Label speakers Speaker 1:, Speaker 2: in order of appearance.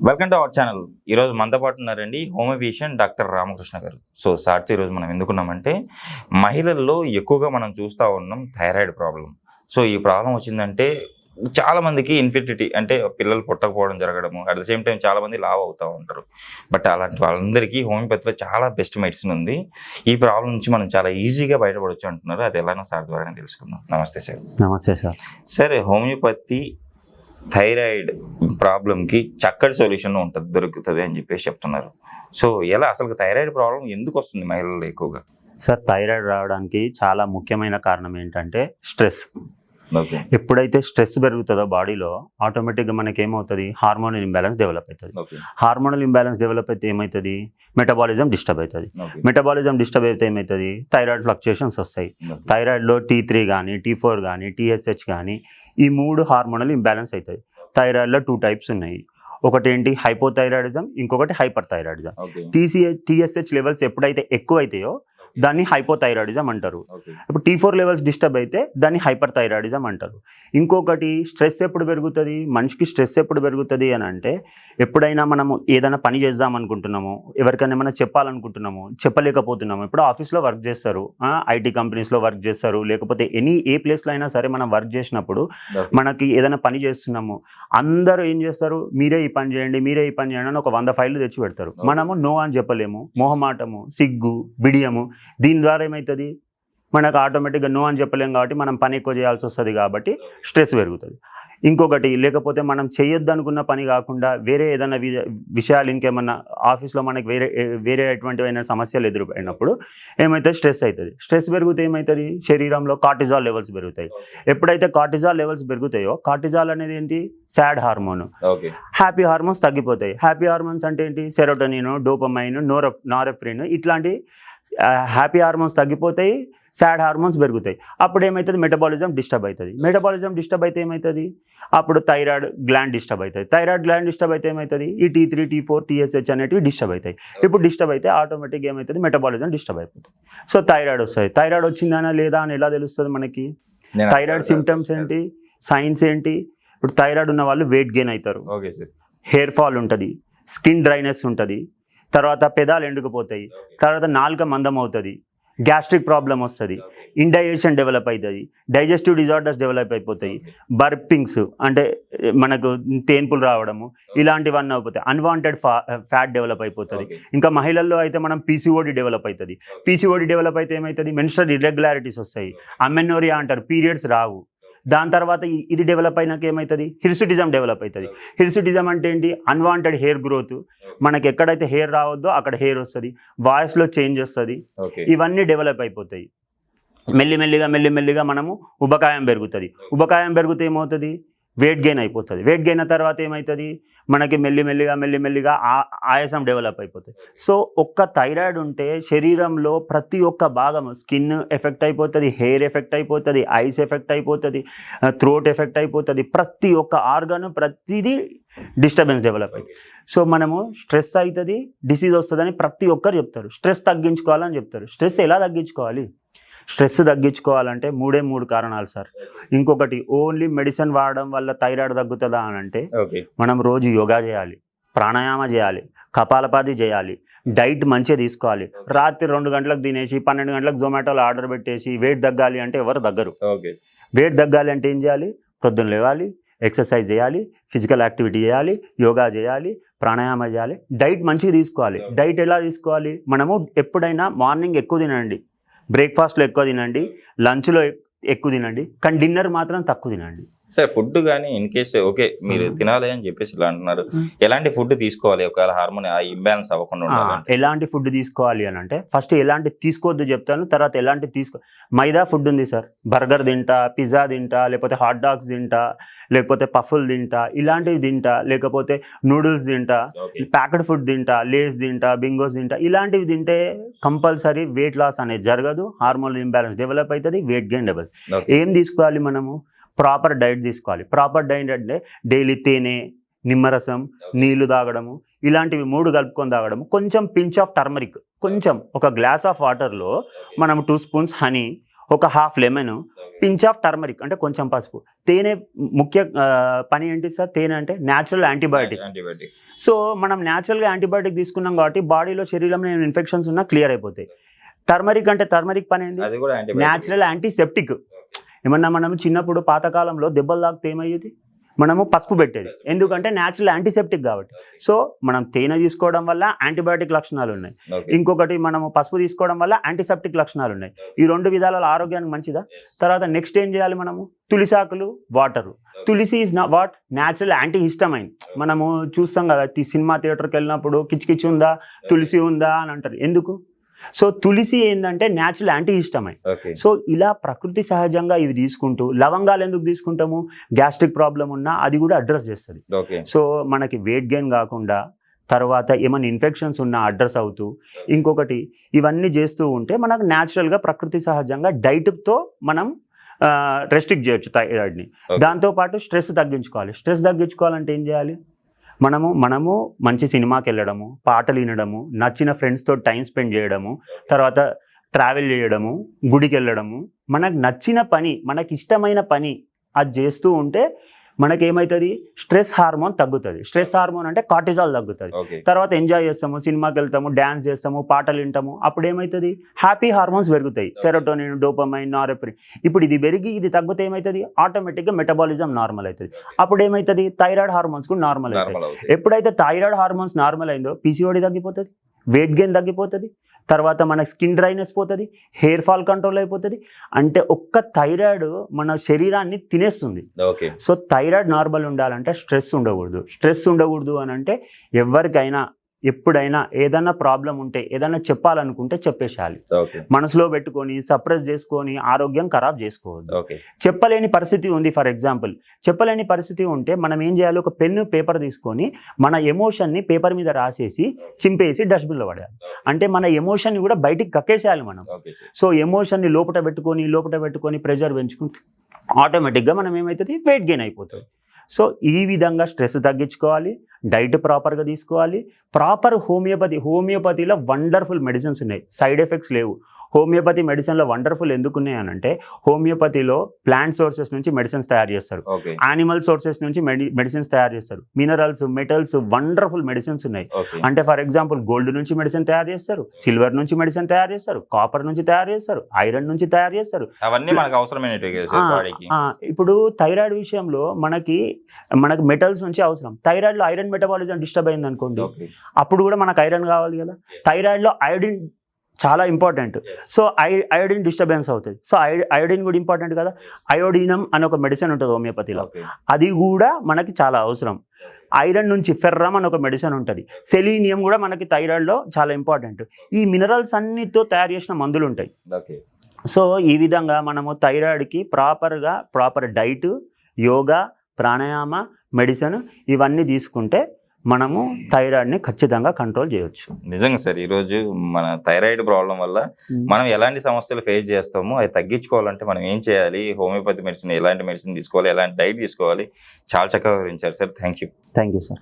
Speaker 1: Welcome to our channel. ఈరోజు మనతో పాటు ఉన్నారండి హోమియోపీషియన్ డాక్టర్ రామకృష్ణ గారు. సార్తో ఈరోజు మనం ఎందుకున్నామంటే మహిళల్లో ఎక్కువగా మనం చూస్తూ ఉన్నాం థైరాయిడ్ ప్రాబ్లం. ఈ ప్రాబ్లం వచ్చిందంటే చాలామందికి ఇన్ఫెర్టిలిటీ అంటే పిల్లలు పుట్టకపోవడం జరగడము, అట్ ద సేమ్ టైం చాలామంది లావ్ అవుతూ ఉంటారు. బట్ అలాంటి వాళ్ళందరికీ హోమియోపతిలో చాలా బెస్ట్ మెడిసిన్ ఉంది. ఈ ప్రాబ్లం నుంచి మనం చాలా ఈజీగా బయటపడవచ్చు అంటున్నారు. అది ఎలానో సార్ ద్వారానే తెలుసుకుందాం. నమస్తే సార్.
Speaker 2: నమస్తే సార్.
Speaker 1: సరే, హోమియోపతి థైరాయిడ్ ప్రాబ్లంకి చక్కటి సొల్యూషన్ దొరుకుతుంది అని చెప్పేసి చెప్తున్నారు. ఎలా అసలు థైరాయిడ్ ప్రాబ్లం ఎందుకు వస్తుంది మహిళల్లో ఎక్కువగా?
Speaker 2: సార్, థైరాయిడ్ రావడానికి చాలా ముఖ్యమైన కారణం ఏంటంటే స్ట్రెస్. ఎప్పుడైతే స్ట్రెస్ పెరుగుతుందో బాడీలో ఆటోమేటిక్గా మనకి ఏమవుతుంది, హార్మోనల్ ఇంబ్యాలెన్స్ డెవలప్ అవుతుంది. హార్మోనల్ ఇంబ్యాలెన్స్ డెవలప్ అయితే ఏమవుతుంది, మెటబాలిజం డిస్టర్బ్ అవుతుంది. మెటబాలిజం డిస్టర్బ్ అయితే ఏమవుతుంది, థైరాయిడ్ ఫ్లక్చుయేషన్స్ వస్తాయి. థైరాయిడ్లో T3 కానీ T4 కానీ TSH కానీ ఈ 3 హార్మోనల్ ఇంబ్యాలెన్స్ అవుతాయి. థైరాయిడ్లో 2 టైప్స్ ఉన్నాయి. ఒకటి ఏంటి హైపోథైరాయిడిజం, ఇంకొకటి హైపర్ థైరాయిడిజం. TSH లెవెల్స్ ఎప్పుడైతే ఎక్కువ అవుతాయో దాన్ని హైపోథైరాయిడిజం అంటారు. ఇప్పుడు T4 లెవెల్స్ డిస్టర్బ్ అయితే దాన్ని హైపర్ థైరాయిడిజం అంటారు. ఇంకొకటి స్ట్రెస్ ఎప్పుడు పెరుగుతుంది, మనిషికి స్ట్రెస్ ఎప్పుడు పెరుగుతుంది అని అంటే ఎప్పుడైనా మనము ఏదైనా పని చేద్దాం అనుకుంటున్నాము, ఎవరికైనా ఏమైనా చెప్పాలనుకుంటున్నాము, చెప్పలేకపోతున్నాము. ఇప్పుడు ఆఫీస్లో వర్క్ చేస్తారు, IT కంపెనీస్లో వర్క్ చేస్తారు, లేకపోతే ఏ ప్లేస్లో అయినా సరే మనం వర్క్ చేసినప్పుడు మనకి ఏదైనా పని చేస్తున్నాము, అందరూ ఏం చేస్తారు, మీరే ఈ పని చేయండి, మీరే ఈ పని చేయండి అని ఒక 100 ఫైళ్ళు తెచ్చి పెడతారు. మనము నో అని చెప్పలేము, మొహమాటము, సిగ్గు, బిడియము, దీని ద్వారా ఏమవుతుంది, మనకు ఆటోమేటిక్గా నో అని చెప్పలేము కాబట్టి మనం పని ఎక్కువ చేయాల్సి వస్తుంది, కాబట్టి స్ట్రెస్ పెరుగుతుంది. ఇంకొకటి లేకపోతే మనం చేయొద్దు అనుకున్న పని కాకుండా వేరే ఏదైనా విషయాలు ఇంకేమన్నా ఆఫీస్లో మనకి వేరే ఎటువంటివైనా సమస్యలు ఎదురైనప్పుడు ఏమవుతుంది, స్ట్రెస్ అవుతుంది. స్ట్రెస్ పెరిగితే ఏమవుతుంది, శరీరంలో కార్టిజాల్ లెవెల్స్ పెరుగుతాయి. ఎప్పుడైతే కార్టిజాల్ లెవెల్స్ పెరుగుతాయో, కార్టిజాల్ అనేది ఏంటి, సాడ్ హార్మోన్. హ్యాపీ హార్మోన్స్ తగ్గిపోతాయి. హ్యాపీ హార్మోన్స్ అంటే ఏంటి, సెరోటోనిన్, డోపమైన్, నారెఫ్రిన్, ఇట్లాంటి హ్యాపీ హార్మోన్స్ తగ్గిపోతాయి, సాడ్ హార్మోన్స్ పెరుగుతాయి. అప్పుడు ఏమవుతుంది, మెటబాలిజం డిస్టర్బ్ అవుతుంది. మెటబాలిజం డిస్టర్బ్ అయితే ఏమవుతుంది, అప్పుడు థైరాయిడ్ గ్లాండ్ డిస్టర్బ్ అవుతుంది. థైరాయిడ్ గ్లాండ్ డిస్టర్బ్ అయితే ఏమవుతుంది, ఈ T3 T4 TSH అనేటివి డిస్టర్బ్ అవుతాయి. ఇప్పుడు డిస్టర్బ్ అయితే ఆటోమేటిక్గా ఏమవుతుంది, మెటబాలిజం డిస్టర్బ్ అయిపోతుంది. థైరాయిడ్ వస్తుంది. థైరాయిడ్ వచ్చిందనా లేదా అని ఎలా తెలుస్తుంది మనకి, థైరాయిడ్ సిమ్టమ్స్ ఏంటి, సైన్స్ ఏంటి. ఇప్పుడు థైరాయిడ్ ఉన్న వాళ్ళు వెయిట్ గెయిన్ అవుతారు, హెయిర్ ఫాల్ ఉంటుంది, స్కిన్ డ్రైనెస్ ఉంటుంది, తర్వాత పెదాలు ఎండుకుపోతాయి, తర్వాత నాలుక మందం అవుతుంది, గ్యాస్ట్రిక్ ప్రాబ్లం వస్తుంది, ఇండైజెషన్ డెవలప్ అవుతుంది, డైజెస్టివ్ డిజార్డర్స్ డెవలప్ అయిపోతాయి, బర్పింగ్స్ అంటే మనకు తేన్పులు రావడము, ఇలాంటివన్నీ అయిపోతాయి. అన్వాంటెడ్ ఫ్యాట్ డెవలప్ అయిపోతుంది. ఇంకా మహిళల్లో అయితే మనం PCOD డెవలప్ అవుతుంది. PCOD డెవలప్ అయితే ఏమవుతుంది, మెన్స్ట్రల్ ఇర్రెగ్యులారిటీస్ వస్తాయి, అమెనోరియా అంటారు, పీరియడ్స్ రావు. దాని తర్వాత ఇది డెవలప్ అయినాక ఏమవుతుంది, హిర్సుటిజం డెవలప్ అవుతుంది. హిర్సుటిజం అంటే ఏంటి, అన్వాంటెడ్ హెయిర్ గ్రోత్, మనకి ఎక్కడైతే హెయిర్ రావద్దో అక్కడ హెయిర్ వస్తుంది, వాయిస్లో చేంజ్ వస్తుంది, ఇవన్నీ డెవలప్ అయిపోతాయి. మెల్లిమెల్లిగా మనము ఉబకాయం పెరుగుతుంది. ఉబకాయం పెరిగితే ఏమవుతుంది, వెయిట్ గెయిన్ అయిపోతుంది. వెయిట్ గెయిన్ తర్వాత ఏమవుతుంది, మనకి మెల్లిమెల్లిగా ఆయాసం డెవలప్ అయిపోతుంది. ఒక్క థైరాయిడ్ ఉంటే శరీరంలో ప్రతి ఒక్క భాగం, స్కిన్ ఎఫెక్ట్ అయిపోతుంది, హెయిర్ ఎఫెక్ట్ అయిపోతుంది, ఐస్ ఎఫెక్ట్ అయిపోతుంది, థ్రోట్ ఎఫెక్ట్ అయిపోతుంది, ప్రతి ఒక్క ఆర్గాన్ ప్రతిదీ డిస్టర్బెన్స్ డెవలప్ అవుతుంది. మనము స్ట్రెస్ అవుతుంది, డిసీజ్ వస్తుందని ప్రతి ఒక్కరు చెప్తారు. స్ట్రెస్ తగ్గించుకోవాలని చెప్తారు. స్ట్రెస్ ఎలా తగ్గించుకోవాలి, స్ట్రెస్ తగ్గించుకోవాలంటే 3 కారణాలు సార్. ఇంకొకటి, ఓన్లీ మెడిసిన్ వాడడం వల్ల థైరాయిడ్ తగ్గుతుందా అని అంటే మనం రోజు యోగా చేయాలి, ప్రాణాయామ చేయాలి, కపాలపాతి చేయాలి, డైట్ మంచిగా తీసుకోవాలి. రాత్రి 2 గంటలకు తినేసి 12 గంటలకు జొమాటోలో ఆర్డర్ పెట్టేసి వెయిట్ తగ్గాలి అంటే ఎవరు తగ్గరు. వెయిట్ తగ్గాలి అంటే ఏం చేయాలి, పొద్దున్న లేవాలి, ఎక్సర్సైజ్ చేయాలి, ఫిజికల్ యాక్టివిటీ చేయాలి, యోగా చేయాలి, ప్రాణాయామ చేయాలి, డైట్ మంచిగా తీసుకోవాలి. డైట్ ఎలా తీసుకోవాలి, మనము ఎప్పుడైనా మార్నింగ్ ఎక్కువ తినండి, బ్రేక్ఫాస్ట్లో ఎక్కువ తినండి, లంచ్లో ఎక్కువ తినండి, కానీ డిన్నర్ మాత్రం తక్కువ తినండి.
Speaker 1: సార్, ఫుడ్ కానీ ఇన్ కేసు మీరు తినాలి అని చెప్పేసి ఇలా అంటున్నారు, ఎలాంటి ఫుడ్ తీసుకోవాలి ఒకవేళ హార్మోన్ ఇంబ్యాలెన్స్ అవ్వకుండా ఉండాలి?
Speaker 2: ఎలాంటి ఫుడ్ తీసుకోవాలి అని అంటే ఫస్ట్ ఎలాంటి తీసుకోవద్దు చెప్తాను, తర్వాత ఎలాంటి మైదా ఫుడ్ ఉంది సార్, బర్గర్ తింటా, పిజ్జా తింటా, లేకపోతే హాట్ డాగ్స్ తింటా, లేకపోతే పఫ్ఫులు తింటా, ఇలాంటివి తింటా, లేకపోతే నూడిల్స్ తింటా, ప్యాకెట్ ఫుడ్ తింటా, లేస్ తింటా, బింగోస్ తింటా, ఇలాంటివి తింటే కంపల్సరీ వెయిట్ లాస్ అనేది జరగదు, హార్మోనల్ ఇంబ్యాలెన్స్ డెవలప్ అవుతుంది, వెయిట్ గెయిన్ డెవలప్. ఏం తీసుకోవాలి, మనము ప్రాపర్ డైట్ తీసుకోవాలి. ప్రాపర్ డైట్ అంటే డైలీ తేనె, నిమ్మరసం, నీళ్లు తాగడము, ఇలాంటివి 3 కలుపుకొని తాగడము, కొంచెం పించ్ ఆఫ్ టర్మరిక్, కొంచెం ఒక గ్లాస్ ఆఫ్ వాటర్లో మనం 2 స్పూన్స్ హనీ, ఒక half lemon, pinch of turmeric అంటే కొంచెం పసుపు. తేనె ముఖ్య పని ఏంటి సార్? తేనె అంటే న్యాచురల్ యాంటీబయాటిక్. సో మనం న్యాచురల్గా యాంటీబయాటిక్ తీసుకున్నాం కాబట్టి బాడీలో శరీరంలో ఇన్ఫెక్షన్స్ ఉన్నా క్లియర్ అయిపోతాయి. టర్మరిక్ అంటే టర్మరిక్ పని ఏంటి? Natural antiseptic. ఏమన్నా మనం చిన్నప్పుడు పాతకాలంలో దెబ్బలు తాకితే ఏమయ్యేది? మనము పసుపు పెట్టేది, ఎందుకంటే న్యాచురల్ యాంటీసెప్టిక్ కాబట్టి. సో మనం తేనె తీసుకోవడం వల్ల యాంటీబయాటిక్ లక్షణాలు ఉన్నాయి, ఇంకొకటి మనము పసుపు తీసుకోవడం వల్ల యాంటీసెప్టిక్ లక్షణాలు ఉన్నాయి. ఈ 2 విధాల ఆరోగ్యానికి మంచిదా? తర్వాత నెక్స్ట్ ఏం చేయాలి మనము? తులసాకులు, water. Tulsi is what? Natural antihistamine. మనము చూస్తాం కదా, సినిమా థియేటర్కి వెళ్ళినప్పుడు కిచ్ ఉందా, తులసి ఉందా అని అంటారు. ఎందుకు? సో తులసి ఏంటంటే న్యాచురల్ యాంటీ హిస్టమైన్. సో ఇలా ప్రకృతి సహజంగా ఇవి తీసుకుంటూ, లవంగాలు ఎందుకు తీసుకుంటాము? గ్యాస్ట్రిక్ ప్రాబ్లం ఉన్నా అది కూడా అడ్రస్ చేస్తుంది. సో మనకి వెయిట్ గెయిన్ కాకుండా, తర్వాత ఏమైనా ఇన్ఫెక్షన్స్ ఉన్నా అడ్రస్ అవుతూ, ఇంకొకటి ఇవన్నీ చేస్తూ ఉంటే మనకు న్యాచురల్గా ప్రకృతి సహజంగా డైట్తో మనం రెస్ట్రిక్ట్ చేయొచ్చు థైరాయిడ్ని. దాంతోపాటు స్ట్రెస్ తగ్గించుకోవాలి. స్ట్రెస్ తగ్గించుకోవాలంటే ఏం చేయాలి? మనము మంచి సినిమాకి వెళ్ళడము, పాటలు వినడము, నచ్చిన ఫ్రెండ్స్తో టైం స్పెండ్ చేయడము, తర్వాత ట్రావెల్ చేయడము, గుడికి వెళ్ళడము, మనకు నచ్చిన పని, మనకి ఇష్టమైన పని అది చేస్తూ ఉంటే మనకేమవుతుంది? స్ట్రెస్ హార్మోన్ తగ్గుతుంది. స్ట్రెస్ హార్మోన్ అంటే కార్టిజాల్ తగ్గుతుంది. తర్వాత ఎంజాయ్ చేస్తాము, సినిమాకి వెళ్తాము, డ్యాన్స్ చేస్తాము, పాటలు వింటాము, అప్పుడు ఏమవుతుంది? హ్యాపీ హార్మోన్స్ పెరుగుతాయి, సెరోటోనిన్, డోపమైన్, నారెఫ్రిన్. ఇప్పుడు ఇది పెరిగి ఇది తగ్గితే ఏమవుతుంది? ఆటోమేటిక్గా మెటబాలిజం నార్మల్ అవుతుంది. అప్పుడు ఏమవుతుంది? థైరాయిడ్ హార్మోన్స్ కూడా నార్మల్ అవుతాయి. ఎప్పుడైతే థైరాయిడ్ హార్మోన్స్ నార్మల్ అయిందో పీసీఓడి తగ్గిపోతుంది, వెయిట్ గెయిన్ తగ్గిపోతుంది, తర్వాత మన స్కిన్ డ్రైనెస్ పోతుంది, హెయిర్ ఫాల్ కంట్రోల్ అయిపోతుంది. అంటే ఒక్క థైరాయిడ్ మన శరీరాన్ని తినేస్తుంది. సో థైరాయిడ్ నార్మల్ ఉండాలంటే స్ట్రెస్ ఉండకూడదు. స్ట్రెస్ ఉండకూడదు అని అంటే ఎవరికైనా ఎప్పుడైనా ఏదైనా ప్రాబ్లం ఉంటే, ఏదైనా చెప్పాలనుకుంటే చెప్పేసేయాలి. మనసులో పెట్టుకొని సప్రెస్ చేసుకొని ఆరోగ్యం ఖరాబ్ చేసుకోవద్దు. చెప్పలేని పరిస్థితి ఉంది, ఫర్ ఎగ్జాంపుల్ చెప్పలేని పరిస్థితి ఉంటే మనం ఏం చేయాలి? ఒక పెన్ను, పేపర్ తీసుకొని మన ఎమోషన్ని పేపర్ మీద రాసేసి చింపేసి డస్ట్బిన్లో పడేయాలి. అంటే మన ఎమోషన్ని కూడా బయటికి కక్కేసేయాలి మనం. సో ఎమోషన్ని లోపల పెట్టుకొని ప్రెషర్ పెంచుకుంటే ఆటోమేటిక్గా మనం ఏమవుతుంది? వెయిట్ గెయిన్ అయిపోతుంది. సో ఈ విధంగా స్ట్రెస్ తగ్గించుకోవాలి, డైట్ ప్రాపర్గా తీసుకోవాలి. ప్రాపర్ హోమియోపతిలో వండర్ఫుల్ మెడిసిన్స్ ఉన్నాయి, సైడ్ ఎఫెక్ట్స్ లేవు. హోమియోపతి మెడిసిన్లో వండర్ఫుల్ ఎందుకు ఉన్నాయి అని అంటే, హోమియోపతిలో ప్లాంట్ సోర్సెస్ నుంచి మెడిసిన్స్ తయారు చేస్తారు, యానిమల్ సోర్సెస్ నుంచి మెడిసిన్స్ తయారు చేస్తారు, మినరల్స్, మెటల్స్, వండర్ఫుల్ మెడిసిన్స్ ఉన్నాయి. అంటే ఫర్ ఎగ్జాంపుల్ గోల్డ్ నుంచి మెడిసిన్ తయారు చేస్తారు, సిల్వర్ నుంచి మెడిసిన్ తయారు చేస్తారు, కాపర్ నుంచి తయారు చేస్తారు, ఐరన్ నుంచి తయారు చేస్తారు.
Speaker 1: అవన్నీ మనకు అవసరమైనవి.
Speaker 2: ఇప్పుడు థైరాయిడ్ విషయంలో మనకి మెటల్స్ నుంచి అవసరం. థైరాయిడ్లో ఐరన్ మెటబాలిజం డిస్టర్బ్ అయింది అనుకోండి, అప్పుడు కూడా మనకు ఐరన్ కావాలి కదా. థైరాయిడ్లో అయోడిన్ చాలా ఇంపార్టెంట్. సో అయోడిన్ డిస్టర్బెన్స్ అవుతుంది. సో అయోడిన్ కూడా ఇంపార్టెంట్ కదా. అయోడినం అని ఒక మెడిసిన్ ఉంటుంది హోమియోపతిలో, అది కూడా మనకి చాలా అవసరం. ఐరన్ నుంచి ఫెర్రమ్ అని ఒక మెడిసిన్ ఉంటుంది. సెలీనియం కూడా మనకి థైరాయిడ్లో చాలా ఇంపార్టెంట్. ఈ మినరల్స్ అన్నిటితో తయారు చేసిన మందులు ఉంటాయి. సో ఈ విధంగా మనము థైరాయిడ్కి proper diet, yoga, pranayama, medicine ఇవన్నీ తీసుకుంటే మనము థైరాయిడ్ని ఖచ్చితంగా కంట్రోల్ చేయొచ్చు.
Speaker 1: నిజంగా సార్, ఈరోజు మన థైరాయిడ్ ప్రాబ్లం వల్ల మనం ఎలాంటి సమస్యలు ఫేస్ చేస్తామో అవి తగ్గించుకోవాలంటే మనం ఏం చేయాలి, హోమియోపతి మెడిసిన్ ఎలాంటి మెడిసిన్ తీసుకోవాలి, ఎలాంటి డైట్ తీసుకోవాలి, చాలా చక్కగా వివరించారు సార్. Thank you
Speaker 2: sir.